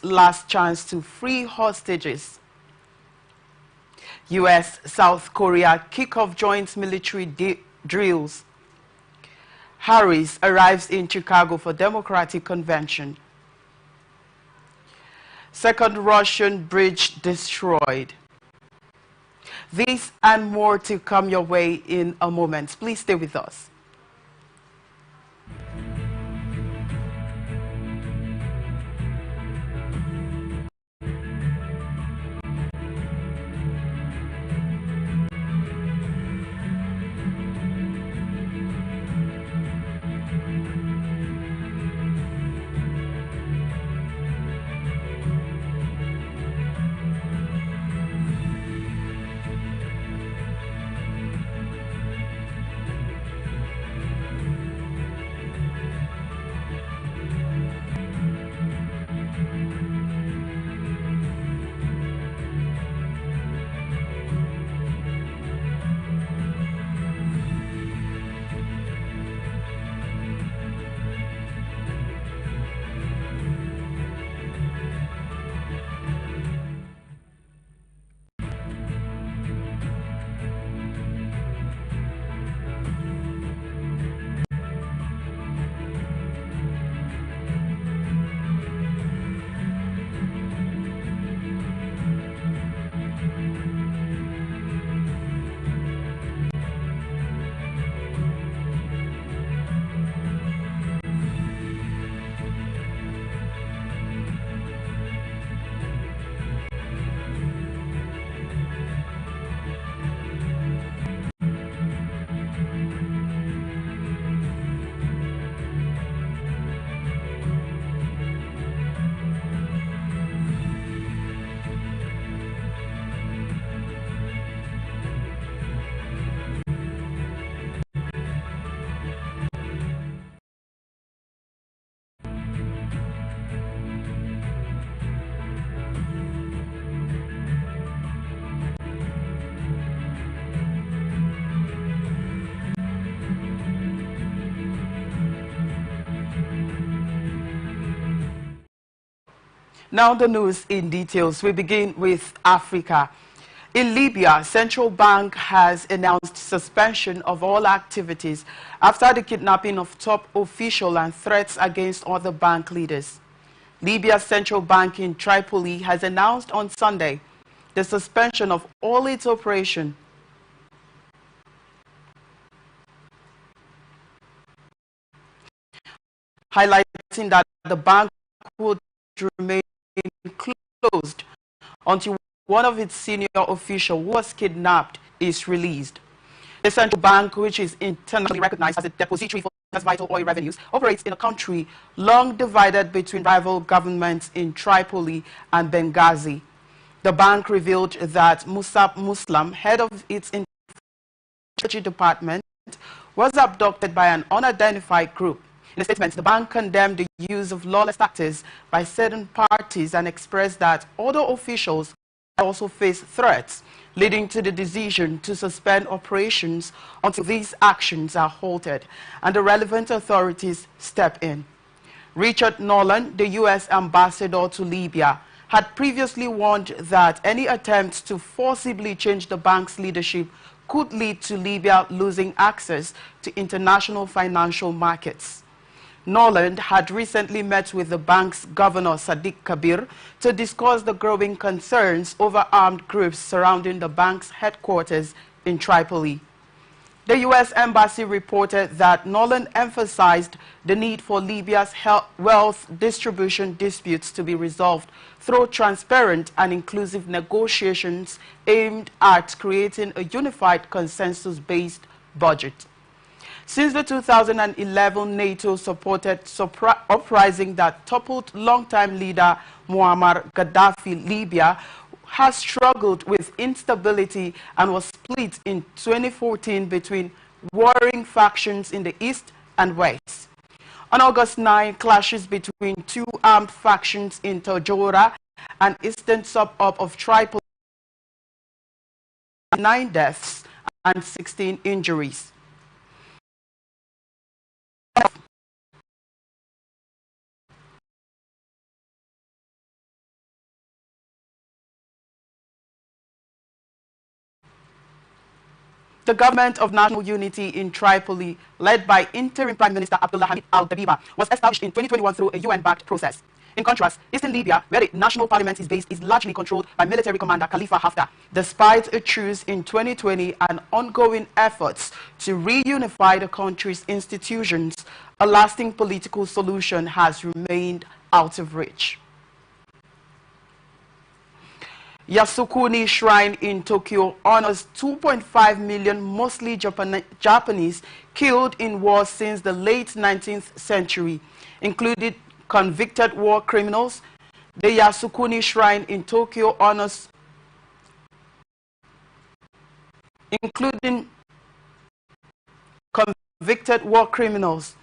its last chance to free hostages. U.S.-South Korea kick off joint military drills. Harris arrives in Chicago for Democratic Convention. Second Russian bridge destroyed. This and more to come your way in a moment. Please stay with us. Now the news in details. We begin with Africa. In Libya, Central Bank has announced suspension of all activities after the kidnapping of top official and threats against other bank leaders. Libya's Central Bank in Tripoli has announced on Sunday the suspension of all its operation. Highlighting that the bank would remain closed until one of its senior officials who was kidnapped is released. The central bank, which is internationally recognized as a depository for vital oil revenues, operates in a country long divided between rival governments in Tripoli and Benghazi. The bank revealed that Musab Muslim, head of its Treasury Department, was abducted by an unidentified group. In a statement, the bank condemned the use of lawless tactics by certain parties and expressed that other officials also face threats, leading to the decision to suspend operations until these actions are halted and the relevant authorities step in. Richard Nolan, the U.S. ambassador to Libya, had previously warned that any attempt to forcibly change the bank's leadership could lead to Libya losing access to international financial markets. Nolan had recently met with the bank's governor, Sadiq Kabir, to discuss the growing concerns over armed groups surrounding the bank's headquarters in Tripoli. The U.S. Embassy reported that Nolan emphasized the need for Libya's wealth distribution disputes to be resolved through transparent and inclusive negotiations aimed at creating a unified consensus-based budget. Since the 2011 NATO-supported uprising that toppled longtime leader Muammar Gaddafi, Libya has struggled with instability and was split in 2014 between warring factions in the east and west. On August 9, clashes between two armed factions in Tajora, an eastern suburb of Tripoli, 9 deaths and 16 injuries. The government of national unity in Tripoli, led by interim Prime Minister Abdullah Hamid al-Dabiba, was established in 2021 through a UN-backed process. In contrast, Eastern Libya, where the national parliament is based, is largely controlled by military commander Khalifa Haftar. Despite a truce in 2020 and ongoing efforts to reunify the country's institutions, a lasting political solution has remained out of reach. Yasukuni Shrine in Tokyo honors 2.5 million mostly Japanese killed in war since the late 19th century, including convicted war criminals. The Yasukuni Shrine in Tokyo honors including convicted war criminals.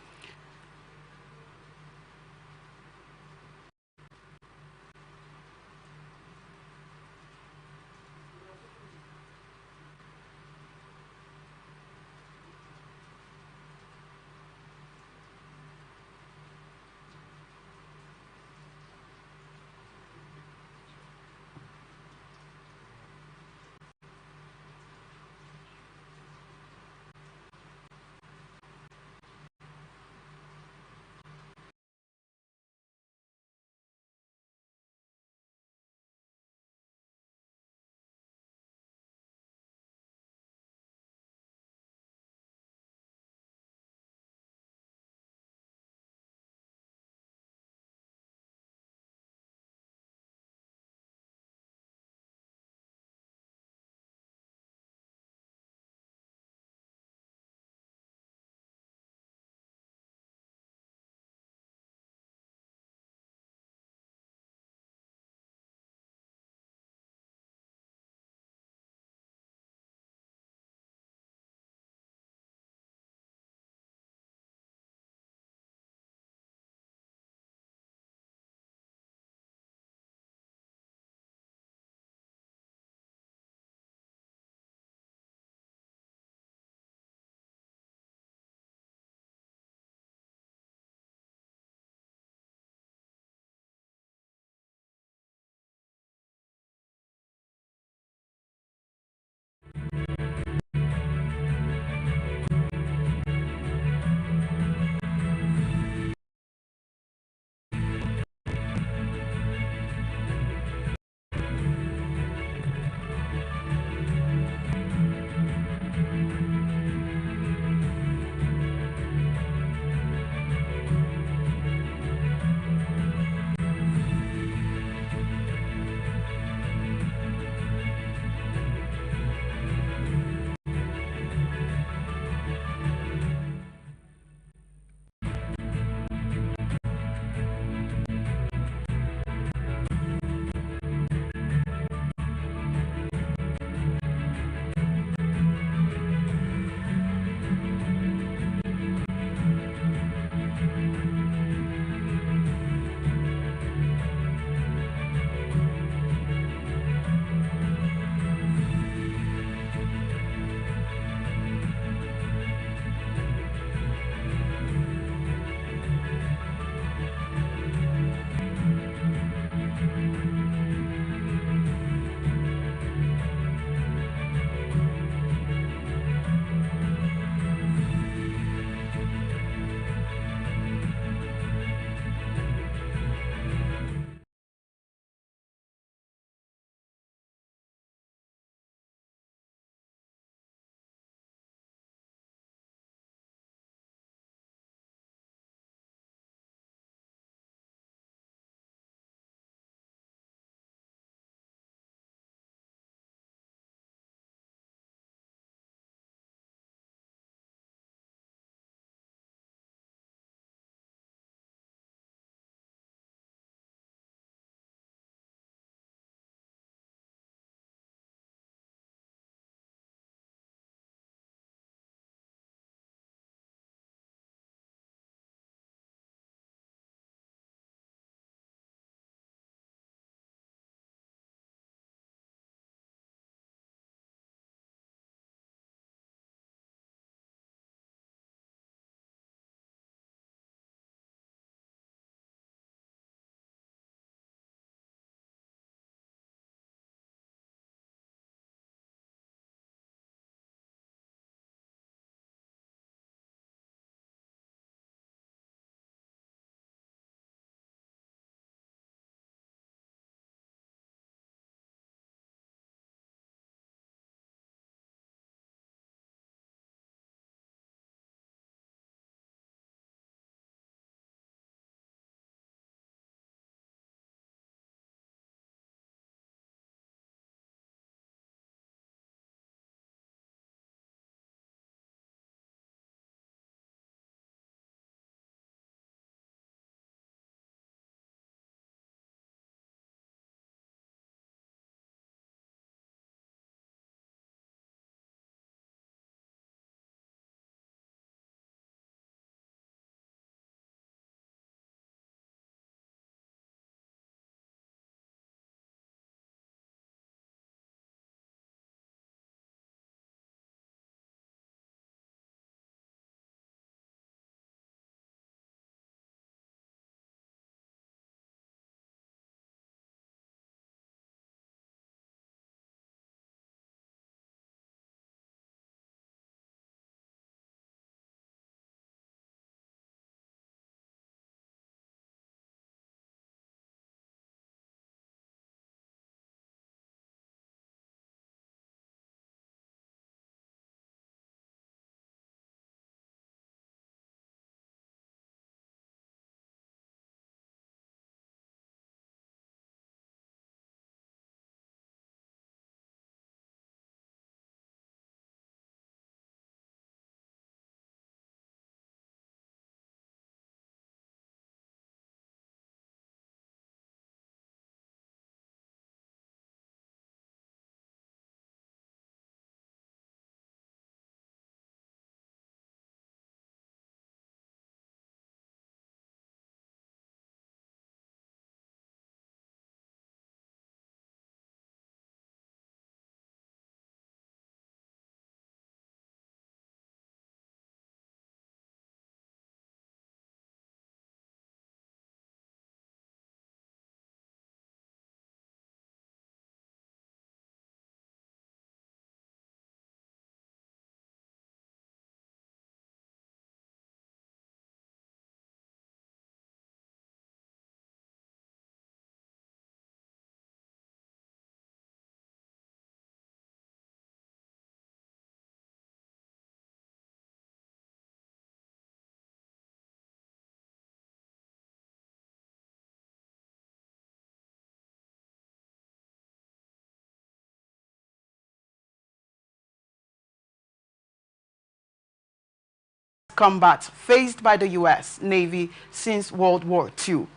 combat faced by the U.S. Navy since World War II.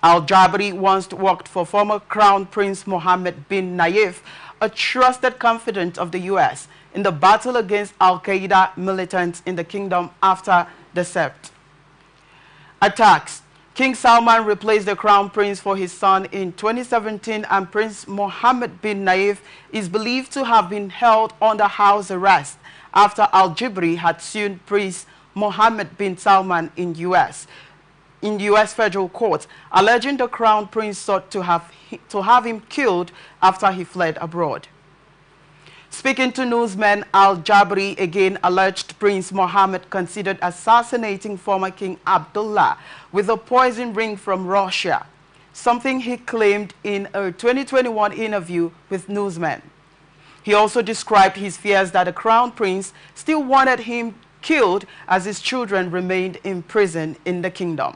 Al-Jabari once worked for former Crown Prince Mohammed bin Nayef, a trusted confidant of the U.S. in the battle against Al-Qaeda militants in the kingdom after the Sept attacks. King Salman replaced the Crown Prince for his son in 2017, and Prince Mohammed bin Nayef is believed to have been held under house arrest after Al-Jabari had sued Prince Mohammed bin Salman in U.S. federal court, alleging the Crown Prince sought to have him killed after he fled abroad. Speaking to newsmen, Al-Jabari again alleged Prince Mohammed considered assassinating former King Abdullah with a poison ring from Russia, something he claimed in a 2021 interview with newsmen. He also described his fears that the Crown Prince still wanted him killed as his children remained in prison in the kingdom.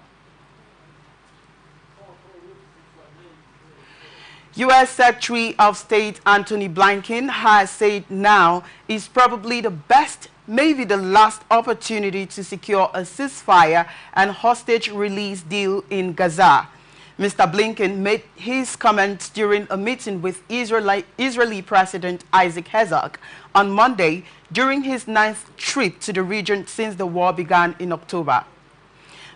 U.S. Secretary of State Antony Blinken has said now is probably the best, maybe the last opportunity to secure a ceasefire and hostage release deal in Gaza. Mr. Blinken made his comments during a meeting with Israeli President Isaac Herzog on Monday during his 9th trip to the region since the war began in October.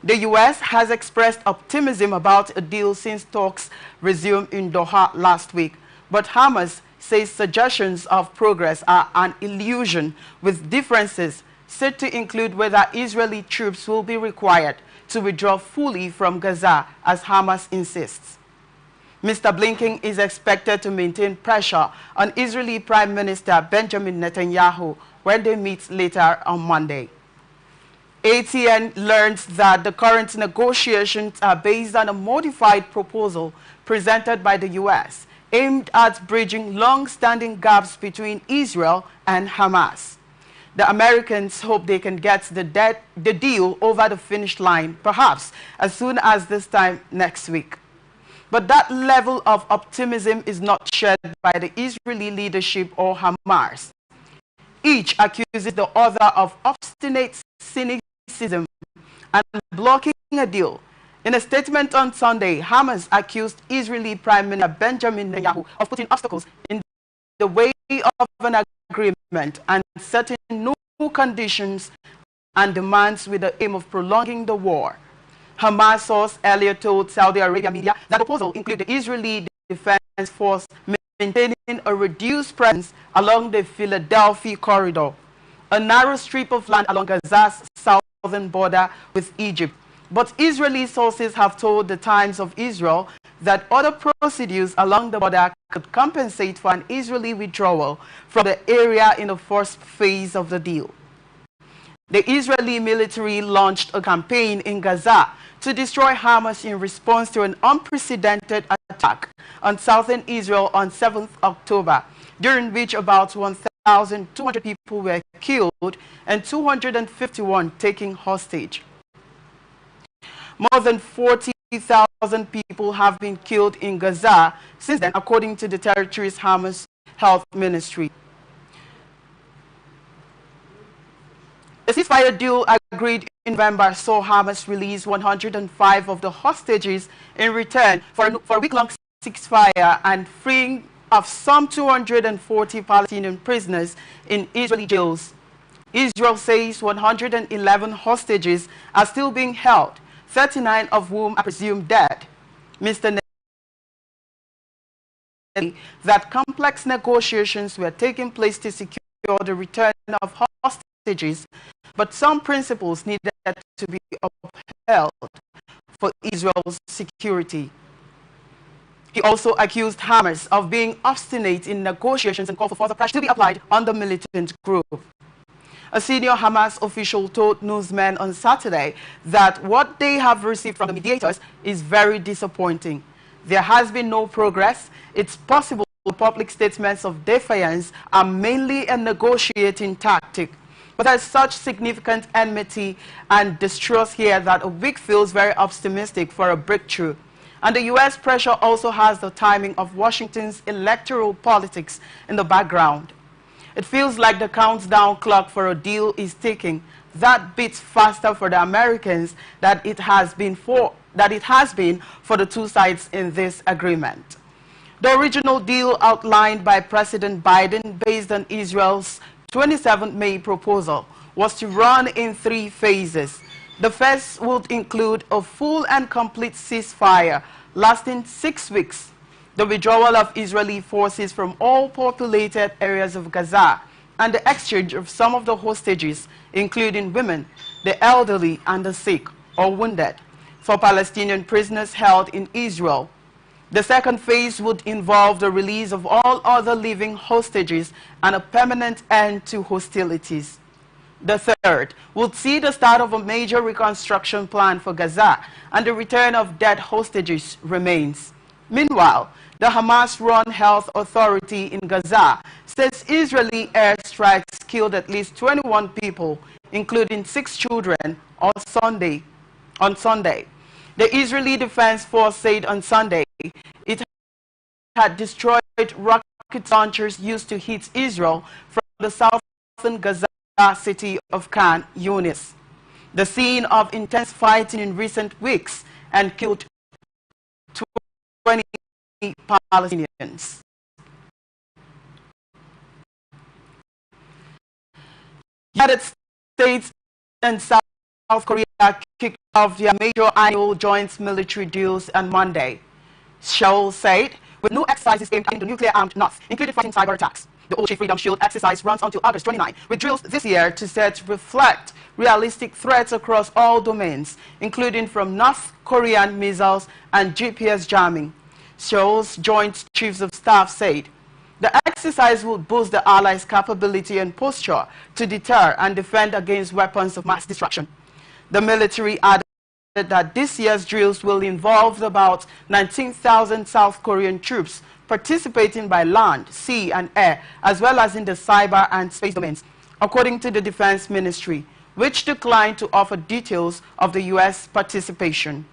The U.S. has expressed optimism about a deal since talks resumed in Doha last week, but Hamas says suggestions of progress are an illusion, with differences said to include whether Israeli troops will be required to withdraw fully from Gaza, as Hamas insists. Mr. Blinken is expected to maintain pressure on Israeli Prime Minister Benjamin Netanyahu when they meet later on Monday. ATN learns that the current negotiations are based on a modified proposal presented by the U.S. aimed at bridging long-standing gaps between Israel and Hamas. The Americans hope they can get the deal over the finish line, perhaps as soon as this time next week. But that level of optimism is not shared by the Israeli leadership or Hamas. Each accuses the other of obstinate cynicism and blocking a deal. In a statement on Sunday, Hamas accused Israeli Prime Minister Benjamin Netanyahu of putting obstacles in the way of an agreement and setting new conditions and demands with the aim of prolonging the war. Hamas source earlier told Saudi Arabia media that the proposal included the Israeli Defense Force maintaining a reduced presence along the Philadelphia corridor, a narrow strip of land along Gaza's southern border with Egypt. But Israeli sources have told the Times of Israel that other procedures along the border could compensate for an Israeli withdrawal from the area in the first phase of the deal. The Israeli military launched a campaign in Gaza to destroy Hamas in response to an unprecedented attack on southern Israel on 7th October, during which about 1,200 people were killed and 251 taken hostage. More than 40,000 people have been killed in Gaza since then, according to the territory's Hamas Health Ministry. The ceasefire deal agreed in November saw Hamas release 105 of the hostages in return for a week-long ceasefire and freeing of some 240 Palestinian prisoners in Israeli jails. Israel says 111 hostages are still being held, 39 of whom are presumed dead. Mr. that complex negotiations were taking place to secure the return of hostages, but some principles needed to be upheld for Israel's security. He also accused Hamas of being obstinate in negotiations and called for further pressure to be applied on the militant group. A senior Hamas official told newsmen on Saturday that what they have received from the mediators is very disappointing. There has been no progress. It's possible public statements of defiance are mainly a negotiating tactic. But there's such significant enmity and distrust here that a week feels very optimistic for a breakthrough. And the U.S. pressure also has the timing of Washington's electoral politics in the background. It feels like the countdown clock for a deal is ticking. that beats faster for the Americans than it has been for the two sides in this agreement. The original deal outlined by President Biden based on Israel's 27 May proposal was to run in 3 phases. The first would include a full and complete ceasefire lasting 6 weeks, the withdrawal of Israeli forces from all populated areas of Gaza, and the exchange of some of the hostages, including women, the elderly, and the sick or wounded, for Palestinian prisoners held in Israel. The second phase would involve the release of all other living hostages and a permanent end to hostilities. The third would see the start of a major reconstruction plan for Gaza and the return of dead hostages remains. Meanwhile, the Hamas-run Health Authority in Gaza says Israeli airstrikes killed at least 21 people, including 6 children, on Sunday. The Israeli Defense Force said on Sunday it had destroyed rocket launchers used to hit Israel from the southern Gaza city of Khan Yunis, the scene of intense fighting in recent weeks, and killed 20 Palestinians. United States and South Korea kicked off their major annual joint military drills on Monday. Seoul said, with new exercises aimed at the nuclear-armed North, including fighting cyber attacks. The Ocean Freedom Shield exercise runs until August 29, with drills this year to reflect realistic threats across all domains, including from North Korean missiles and GPS jamming. Seoul's Joint Chiefs of Staff said the exercise will boost the Allies' capability and posture to deter and defend against weapons of mass destruction. The military added that this year's drills will involve about 19,000 South Korean troops participating by land, sea, and air, as well as in the cyber and space domains, according to the Defense Ministry, which declined to offer details of the U.S. participation.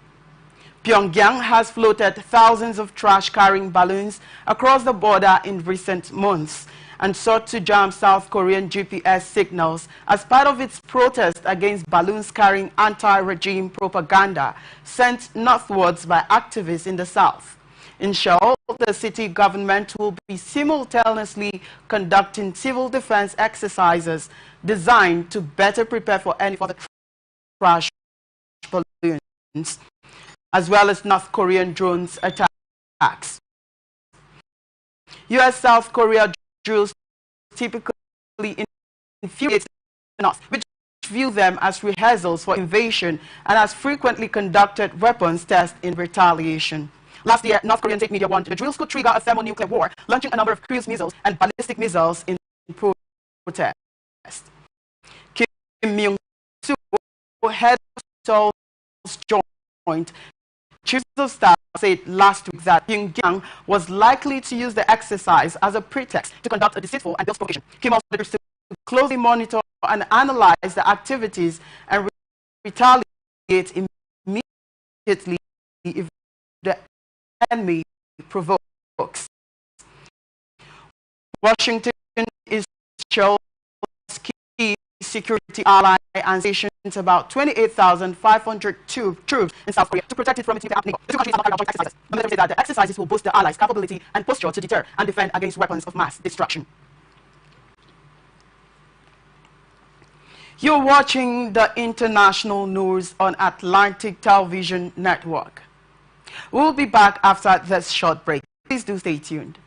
Pyongyang has floated thousands of trash-carrying balloons across the border in recent months and sought to jam South Korean GPS signals as part of its protest against balloons carrying anti-regime propaganda sent northwards by activists in the south. In Seoul, the city government will be simultaneously conducting civil defense exercises designed to better prepare for any further trash balloons, as well as North Korean drones attacks. U.S.-South Korea drills typically infuriate the North, which view them as rehearsals for invasion and has frequently conducted weapons tests in retaliation. Last year, North Korean state media warned the drills could trigger a thermonuclear war, launching a number of cruise missiles and ballistic missiles in protest. Kim Myung-soo, head of Seoul's Joint Chiefs of Staff, said last week that Pyongyang was likely to use the exercise as a pretext to conduct a deceitful and provocation. Kim also said to closely monitor and analyze the activities and retaliate immediately if the enemy provokes. Washington is Seoul's key security ally and stations about 28,500 troops in South Korea to protect it from its nuclear neighbor. The two countries have carried out joint exercises. The military said that the exercises will boost the allies' capability and posture to deter and defend against weapons of mass destruction. You're watching the international news on Atlantic Television Network. We'll be back after this short break. Please do stay tuned.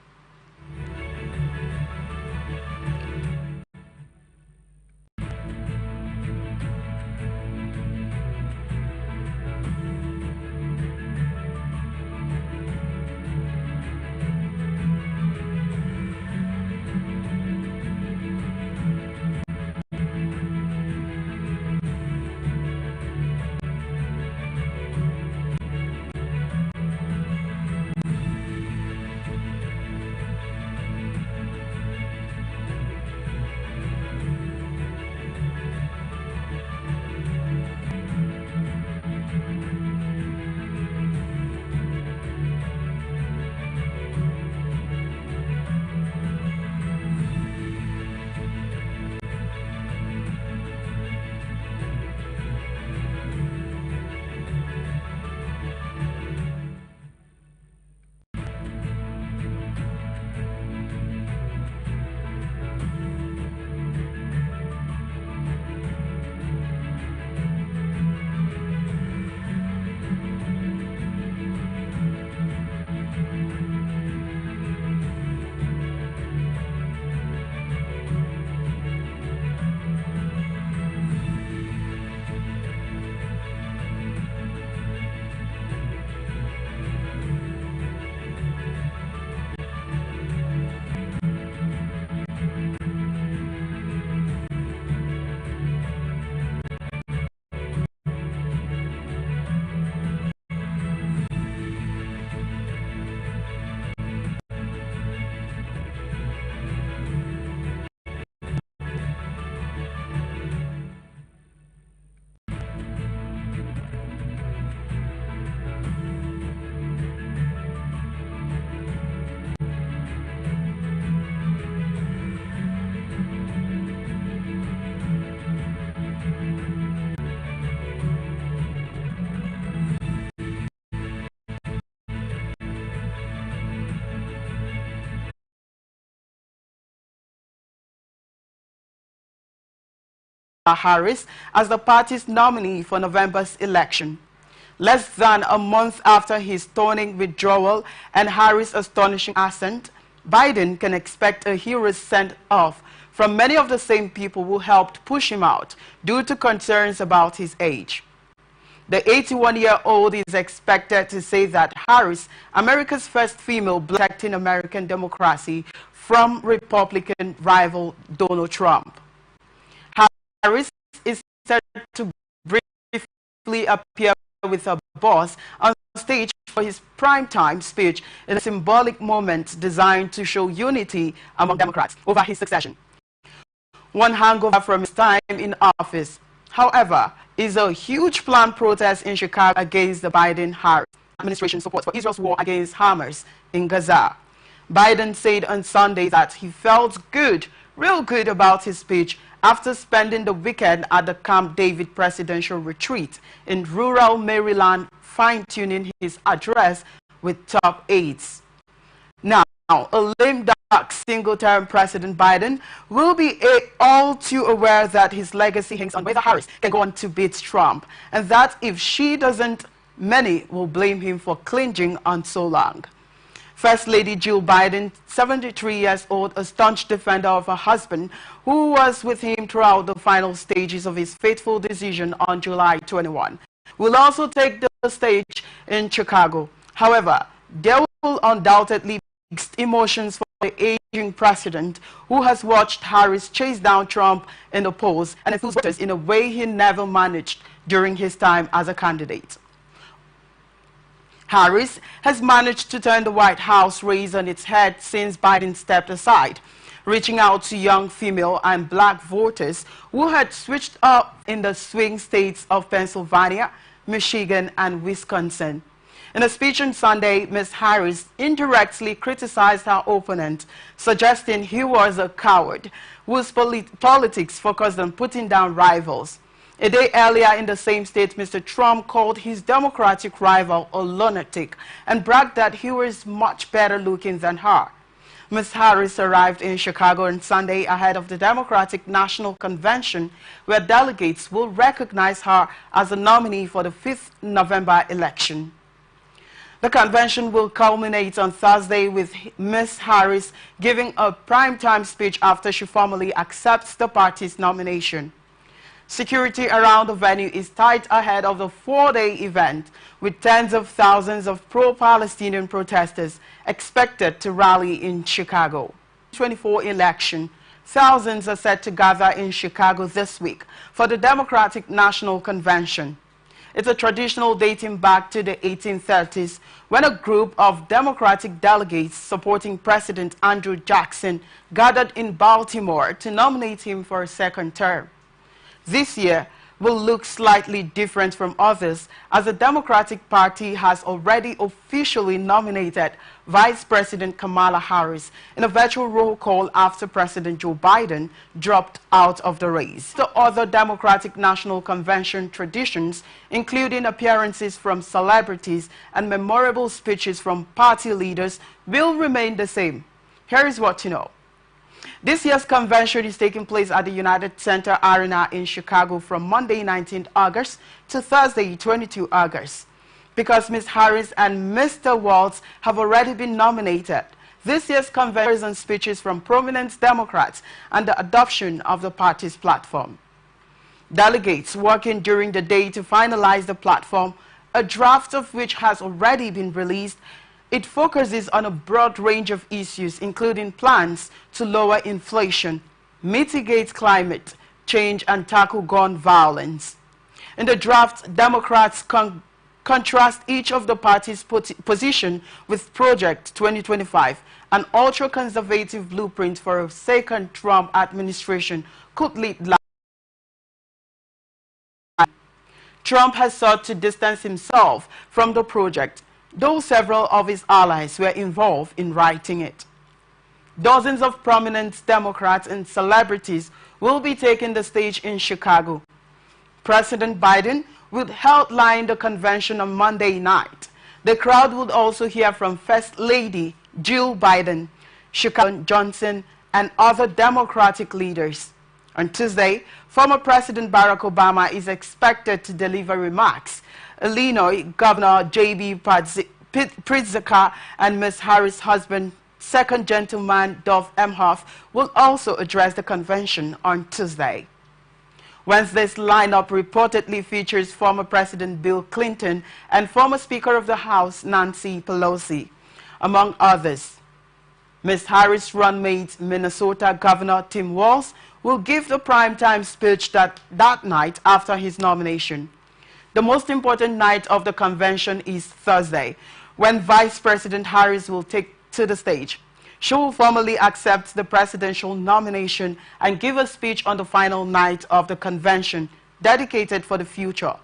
Harris as the party's nominee for November's election. Less than a month after his stunning withdrawal and Harris' astonishing ascent, Biden can expect a hero's send-off from many of the same people who helped push him out due to concerns about his age. The 81-year-old is expected to say that Harris, America's first female, protecting American democracy from Republican rival Donald Trump. Harris is set to briefly appear with her boss on stage for his primetime speech in a symbolic moment designed to show unity among Democrats over his succession. One hangover from his time in office, however, is a huge planned protest in Chicago against the Biden-Harris administration support for Israel's war against Hamas in Gaza. Biden said on Sunday that he felt good, real good about his speech after spending the weekend at the Camp David presidential retreat in rural Maryland, fine-tuning his address with top aides. Now, a lame duck single-term President Biden will be all too aware that his legacy hangs on whether Harris can go on to beat Trump, and that if she doesn't, many will blame him for clinging on so long. First Lady Jill Biden, 73 years old, a staunch defender of her husband, who was with him throughout the final stages of his fateful decision on July 21, will also take the stage in Chicago. However, there will undoubtedly be mixed emotions for the aging president, who has watched Harris chase down Trump in the polls and influence voters in a way he never managed during his time as a candidate. Harris has managed to turn the White House race on its head since Biden stepped aside, reaching out to young female and black voters who had switched up in the swing states of Pennsylvania, Michigan, and Wisconsin. In a speech on Sunday, Ms. Harris indirectly criticized her opponent, suggesting he was a coward whose politics focused on putting down rivals. A day earlier in the same state, Mr. Trump called his Democratic rival a lunatic and bragged that he was much better looking than her. Ms. Harris arrived in Chicago on Sunday ahead of the Democratic National Convention, where delegates will recognize her as a nominee for the 5th November election. The convention will culminate on Thursday with Ms. Harris giving a primetime speech after she formally accepts the party's nomination. Security around the venue is tight ahead of the 4-day event, with tens of thousands of pro-Palestinian protesters expected to rally in Chicago. 2024 election, thousands are set to gather in Chicago this week for the Democratic National Convention. It's a traditional dating back to the 1830s when a group of Democratic delegates supporting President Andrew Jackson gathered in Baltimore to nominate him for a second term. This year will look slightly different from others, as the Democratic Party has already officially nominated Vice President Kamala Harris in a virtual roll call after President Joe Biden dropped out of the race. The other Democratic National Convention traditions, including appearances from celebrities and memorable speeches from party leaders, will remain the same. Here is what to know. This year's convention is taking place at the United Center Arena in Chicago from Monday 19 August to Thursday 22 August. Because Ms. Harris and Mr. Waltz have already been nominated, this year's convention is on speeches from prominent Democrats and the adoption of the party's platform. Delegates working during the day to finalize the platform, a draft of which has already been released. It focuses on a broad range of issues, including plans to lower inflation, mitigate climate change, and tackle gun violence. In the draft, Democrats contrast each of the parties' position with Project 2025, an ultra-conservative blueprint for a second Trump administration could lead life. Trump has sought to distance himself from the project, though several of his allies were involved in writing it. Dozens of prominent Democrats and celebrities will be taking the stage in Chicago. President Biden will headline the convention on Monday night. The crowd would also hear from First Lady Jill Biden, Chicago Johnson, and other Democratic leaders. On Tuesday, former President Barack Obama is expected to deliver remarks. Illinois Governor J.B. Pritzker and Ms. Harris' husband, second gentleman Dov Emhoff, will also address the convention on Tuesday. Wednesday's lineup reportedly features former President Bill Clinton and former Speaker of the House Nancy Pelosi, among others. Ms. Harris' runmate, Minnesota Governor Tim Walz, will give the primetime speech that night after his nomination. The most important night of the convention is Thursday, when Vice President Harris will take to the stage. She will formally accept the presidential nomination and give a speech on the final night of the convention, dedicated for the future.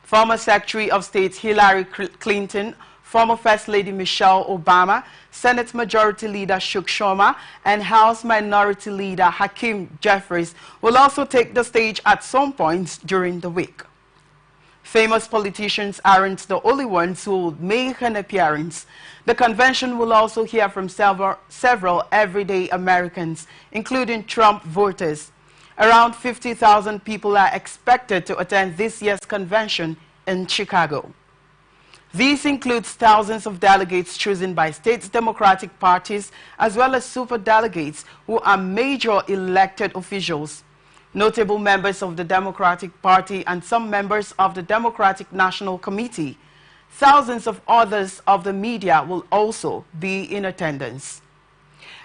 Former Secretary of State Hillary Clinton, former First Lady Michelle Obama, Senate Majority Leader Chuck Schumer, and House Minority Leader Hakeem Jeffries will also take the stage at some point during the week. Famous politicians aren't the only ones who will make an appearance. The convention will also hear from several everyday Americans, including Trump voters. Around 50,000 people are expected to attend this year's convention in Chicago. These include thousands of delegates chosen by state Democratic parties, as well as superdelegates who are major elected officials. Notable members of the Democratic Party and some members of the Democratic National Committee. Thousands of others of the media will also be in attendance.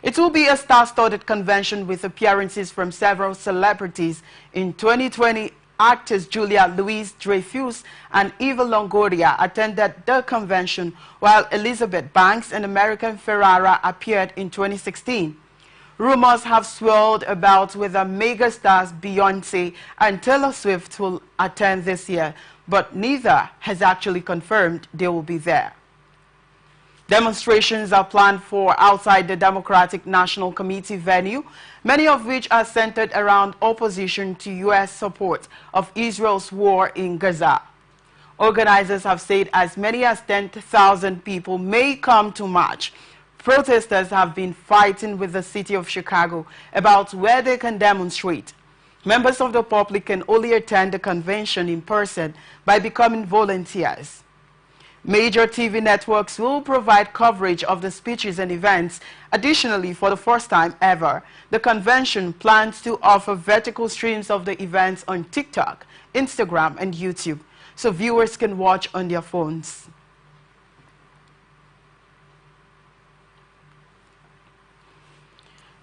It will be a star-studded convention with appearances from several celebrities. In 2020, actors Julia Louis-Dreyfus and Eva Longoria attended the convention, while Elizabeth Banks and American Ferrara appeared in 2016. Rumors have swirled about whether megastars Beyonce and Taylor Swift will attend this year, but neither has actually confirmed they will be there. Demonstrations are planned for outside the Democratic National Committee venue, many of which are centered around opposition to U.S. support of Israel's war in Gaza. Organizers have said as many as 10,000 people may come to march. Protesters have been fighting with the city of Chicago about where they can demonstrate. Members of the public can only attend the convention in person by becoming volunteers. Major TV networks will provide coverage of the speeches and events. Additionally, for the first time ever, the convention plans to offer vertical streams of the events on TikTok, Instagram, and YouTube, so viewers can watch on their phones.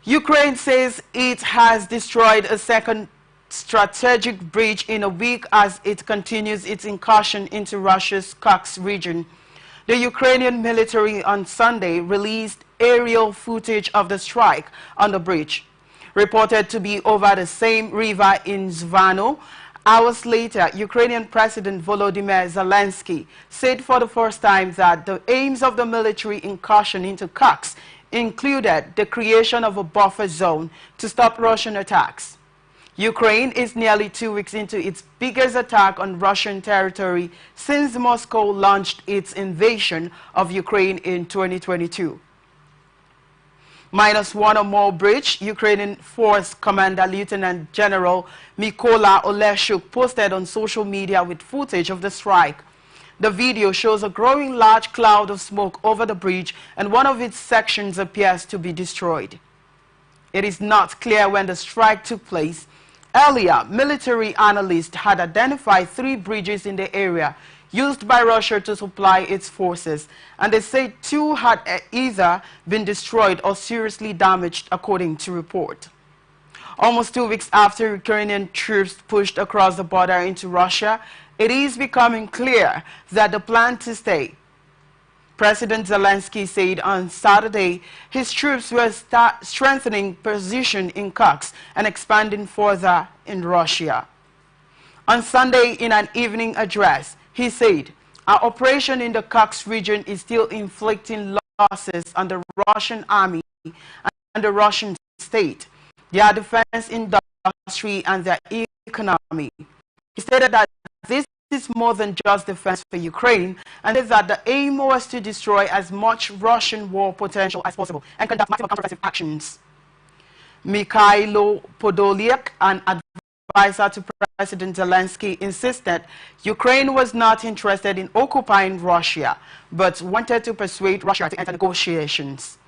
Ukraine says it has destroyed a second strategic bridge in a week as it continues its incursion into Russia's Kursk region. The Ukrainian military on Sunday released aerial footage of the strike on the bridge, reported to be over the same river in Zvano. Hours later, Ukrainian President Volodymyr Zelensky said for the first time that the aims of the military incursion into Kursk included the creation of a buffer zone to stop Russian attacks. Ukraine is nearly 2 weeks into its biggest attack on Russian territory since Moscow launched its invasion of Ukraine in 2022. Minus one or more bridge, Ukrainian Force Commander Lieutenant General Mykola Oleshuk posted on social media with footage of the strike. The video shows a growing large cloud of smoke over the bridge, and one of its sections appears to be destroyed. It is not clear when the strike took place. Earlier, military analysts had identified 3 bridges in the area used by Russia to supply its forces, and they say 2 had either been destroyed or seriously damaged, according to report. Almost 2 weeks after Ukrainian troops pushed across the border into Russia, it is becoming clear that the plan to stay. President Zelensky said on Saturday his troops were strengthening position in Kursk and expanding further in Russia. On Sunday, in an evening address, he said, "Our operation in the Kursk region is still inflicting losses on the Russian army and the Russian state, their defense industry, and their economy." He stated that this is more than just defense for Ukraine, and said that the aim was to destroy as much Russian war potential as possible and conduct maximum counteroffensive actions. Mikhailo Podolyak, an advisor to President Zelensky, insisted Ukraine was not interested in occupying Russia, but wanted to persuade Russia to enter negotiations.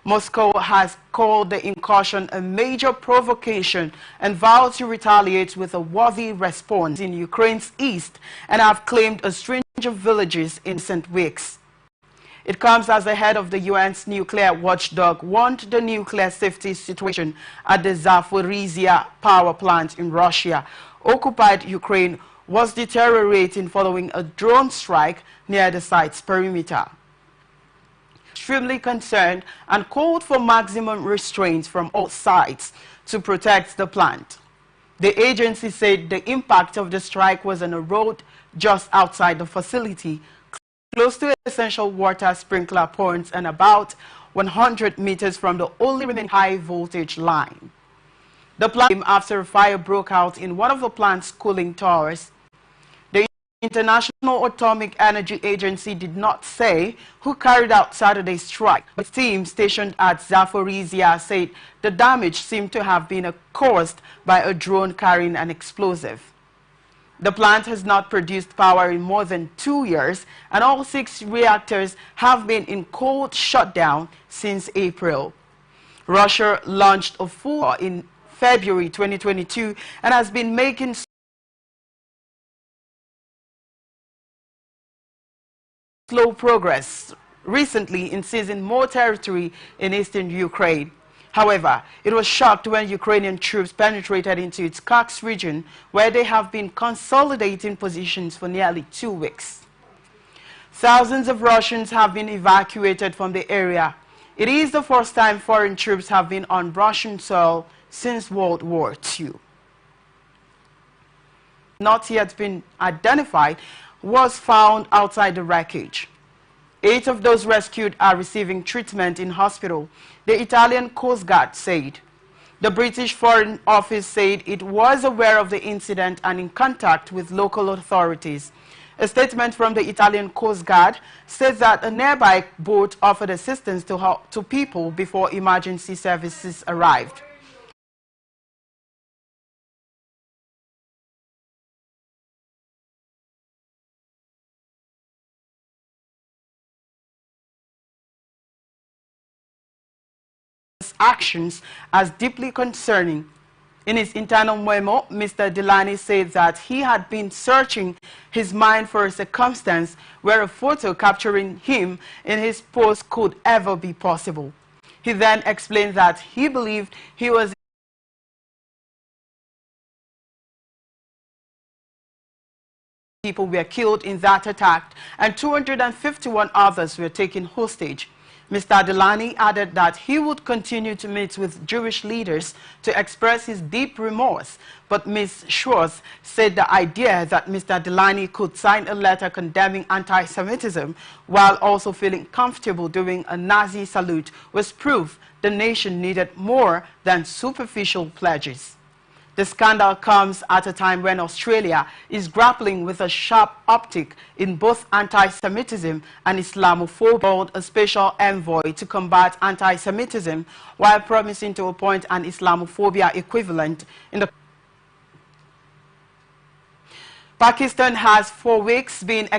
Moscow has called the incursion a major provocation and vowed to retaliate with a worthy response in Ukraine's east and have claimed a string of villages in recent weeks. It comes as the head of the UN's nuclear watchdog warned the nuclear safety situation at the Zaporizhia power plant in Russia. Occupied Ukraine was deteriorating following a drone strike near the site's perimeter. Extremely concerned and called for maximum restraints from all sides to protect the plant. The agency said the impact of the strike was on a road just outside the facility, close to essential water sprinkler points and about 100 meters from the only remaining high-voltage line. The plant came after a fire broke out in one of the plant's cooling towers. The International Atomic Energy Agency did not say who carried out Saturday's strike, but teams stationed at Zaporizhia said the damage seemed to have been caused by a drone carrying an explosive. The plant has not produced power in more than 2 years, and all 6 reactors have been in cold shutdown since April. Russia launched a full war in February 2022 and has been making slow progress recently in seizing more territory in eastern Ukraine. However, it was shocked when Ukrainian troops penetrated into its Kharkiv region, where they have been consolidating positions for nearly 2 weeks. Thousands of Russians have been evacuated from the area. It is the first time foreign troops have been on Russian soil since World War II. Not yet been identified was found outside the wreckage. 8 of those rescued are receiving treatment in hospital, the Italian Coast Guard said. The British Foreign Office said it was aware of the incident and in contact with local authorities. A statement from the Italian Coast Guard says that a nearby boat offered assistance to people before emergency services arrived. Actions as deeply concerning. In his internal memo, Mr. Delany said that he had been searching his mind for a circumstance where a photo capturing him in his post could ever be possible. He then explained that he believed he was people were killed in that attack and 251 others were taken hostage. Mr. Delany added that he would continue to meet with Jewish leaders to express his deep remorse, but Ms. Schwartz said the idea that Mr. Delany could sign a letter condemning anti-Semitism while also feeling comfortable doing a Nazi salute was proof the nation needed more than superficial pledges. The scandal comes at a time when Australia is grappling with a sharp uptick in both anti-Semitism and Islamophobia, a special envoy to combat anti-Semitism, while promising to appoint an Islamophobia equivalent in the Pakistan has for weeks been